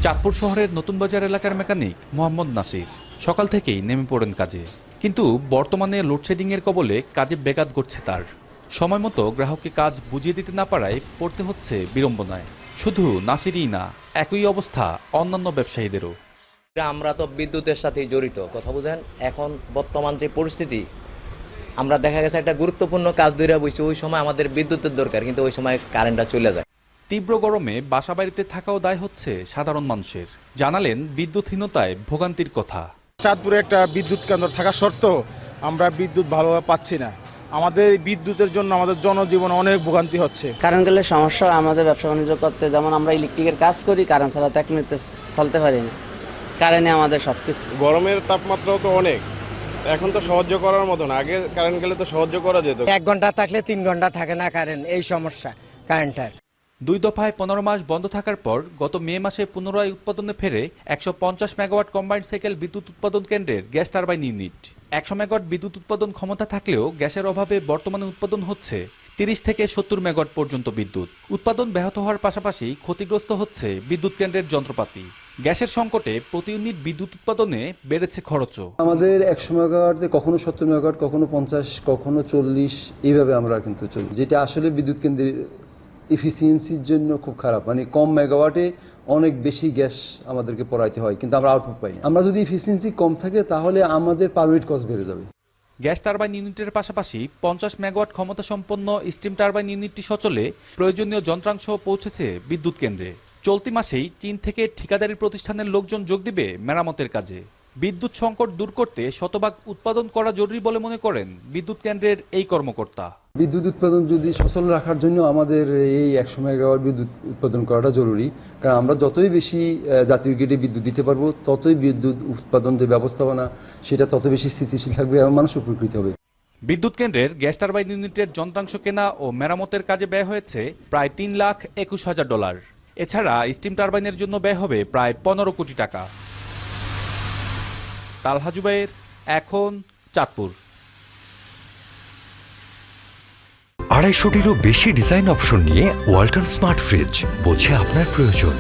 চাঁদপুর শহরের নতুন বাজার এলাকার মেকানিক মোহাম্মদ নাসির সকাল থেকেই নেমে পড়েন কাজে, কিন্তু বর্তমানে লোডশেডিংয়ের কবলে কাজে ব্যাঘাত ঘটছে তার। সময় মতো গ্রাহককে কাজ বুঝিয়ে দিতে না পারায় পড়তে হচ্ছে বিড়ম্বনায়। শুধু নাসিরই না, একই অবস্থা অন্যান্য ব্যবসায়ীদেরও। আমরা তো বিদ্যুতের সাথেই জড়িত, কথা বুঝেন। এখন বর্তমান যে পরিস্থিতি, আমরা দেখা গেছে একটা গুরুত্বপূর্ণ কাজ ধরে বসে, ওই সময় আমাদের বিদ্যুতের দরকার, কিন্তু ওই সময় কারেন্টটা চলে যায়। তীব্র গরমে বাসা বাড়িতে থাকাও দায় হচ্ছে সাধারণ মানুষের। জানালেন বিদ্যুৎহীনতায় ভোগান্তির কথা। চাঁদপুরে একটা বিদ্যুৎ কেন্দ্র থাকা সত্ত্বেও আমরা বিদ্যুৎ ভালোভাবে পাচ্ছি না। আমাদের বিদ্যুতের জন্য আমাদের জনজীবন অনেক ভোগান্তি হচ্ছে। কারেন্ট গেলে সমস্যা আমাদের ব্যবসা বাণিজ্য করতে, যেমন আমরা ইলেকট্রিকের কাজ করি, কারেন্ট ছাড়া তো 1 মিনিটে চলতে পারি না। কারেন্টে আমাদের সব কিছু। গরমের তাপমাত্রাও তো অনেক, এখন তো সহ্য করার মতো না। আগে কারেন্ট গেলে তো সহ্য করা যেত। 1 ঘন্টা থাকলে 3 ঘন্টা থাকে না কারেন্ট, এই সমস্যা কারেন্টের। 2 দফায় 15 মাস বন্ধ থাকার পর গত মে মাসে পুনরায় উৎপাদনে ফেরে 150 মেগাওয়াট কম্বাইন্ড সাইকেল বিদ্যুৎ উৎপাদন কেন্দ্রের গ্যাস টারবাইন ইউনিট। 100 মেগাওয়াট বিদ্যুৎ উৎপাদন ক্ষমতা থাকলেও গ্যাসের অভাবে বর্তমানে উৎপাদন হচ্ছে 30 থেকে 70 মেগাওয়াট পর্যন্ত বিদ্যুৎ। উৎপাদন ব্যাহত হওয়ার পাশাপাশি ক্ষতিগ্রস্ত হচ্ছে বিদ্যুৎ কেন্দ্রের যন্ত্রপাতি। গ্যাসের সংকটে প্রতি ইউনিট বিদ্যুৎ উৎপাদনে বেড়েছে খরচও। আমাদের 100 মেগাওয়াটে কখনো 70 মেগাওয়াট, কখনো 50, কখনো 40, এইভাবে আমরা কিন্তু চলি, যেটা আসলে বিদ্যুৎ কেন্দ্রের এফিসিয়েন্সির জন্য খুব খারাপ। মানে কম মেগাওয়াটে অনেক বেশি গ্যাস আমাদেরকে পোড়াইতে হয়, কিন্তু আমরা আউটপুট পাই না। আমরা যদি এফিসিয়েন্সি কম থাকে তাহলে আমাদের পার ইউনিট কস্ট বেড়ে যাবে। গ্যাস টারবাইন ইউনিটের পাশাপাশি 50 মেগাওয়াট ক্ষমতা সম্পন্ন স্টিম টারবাইন ইউনিটটি সচলে প্রয়োজনীয় যন্ত্রাংশ পৌঁছেছে বিদ্যুৎ কেন্দ্রে। চলতি মাসেই চীন থেকে ঠিকাদারি প্রতিষ্ঠানের লোকজন যোগ দিবে মেরামতের কাজে। বিদ্যুৎ সংকট দূর করতে শতভাগ উৎপাদন করা জরুরি বলে মনে করেন বিদ্যুৎ কেন্দ্রের এই কর্মকর্তা। বিদ্যুৎ উৎপাদন যদি সচল রাখার জন্য আমাদের এই 100 মেগাওয়াট বিদ্যুৎ উৎপাদন করাটা জরুরি, কারণ আমরা যতই বেশি জাতীয় গ্রিডে বিদ্যুৎ দিতে পারবো, ততই বিদ্যুৎ উৎপাদন যে ব্যবস্থাপনা সেটা তত বেশি স্থিতিশীল থাকবে এবং মানুষ উপকৃত হবে। বিদ্যুৎ কেন্দ্রের গ্যাস টারবাইন ইউনিটের যন্ত্রাংশ কেনা ও মেরামতের কাজে ব্যয় হয়েছে প্রায় $3,21,000। এছাড়া স্টিম টারবাইনের জন্য ব্যয় হবে প্রায় 15 কোটি টাকা। তালহা জুবায়ের, এখন, চাঁদপুর। 250টিরও বেশি ডিজাইন অপশন নিয়ে ওয়ালটন স্মার্ট ফ্রিজ, বোঝে আপনার প্রয়োজন।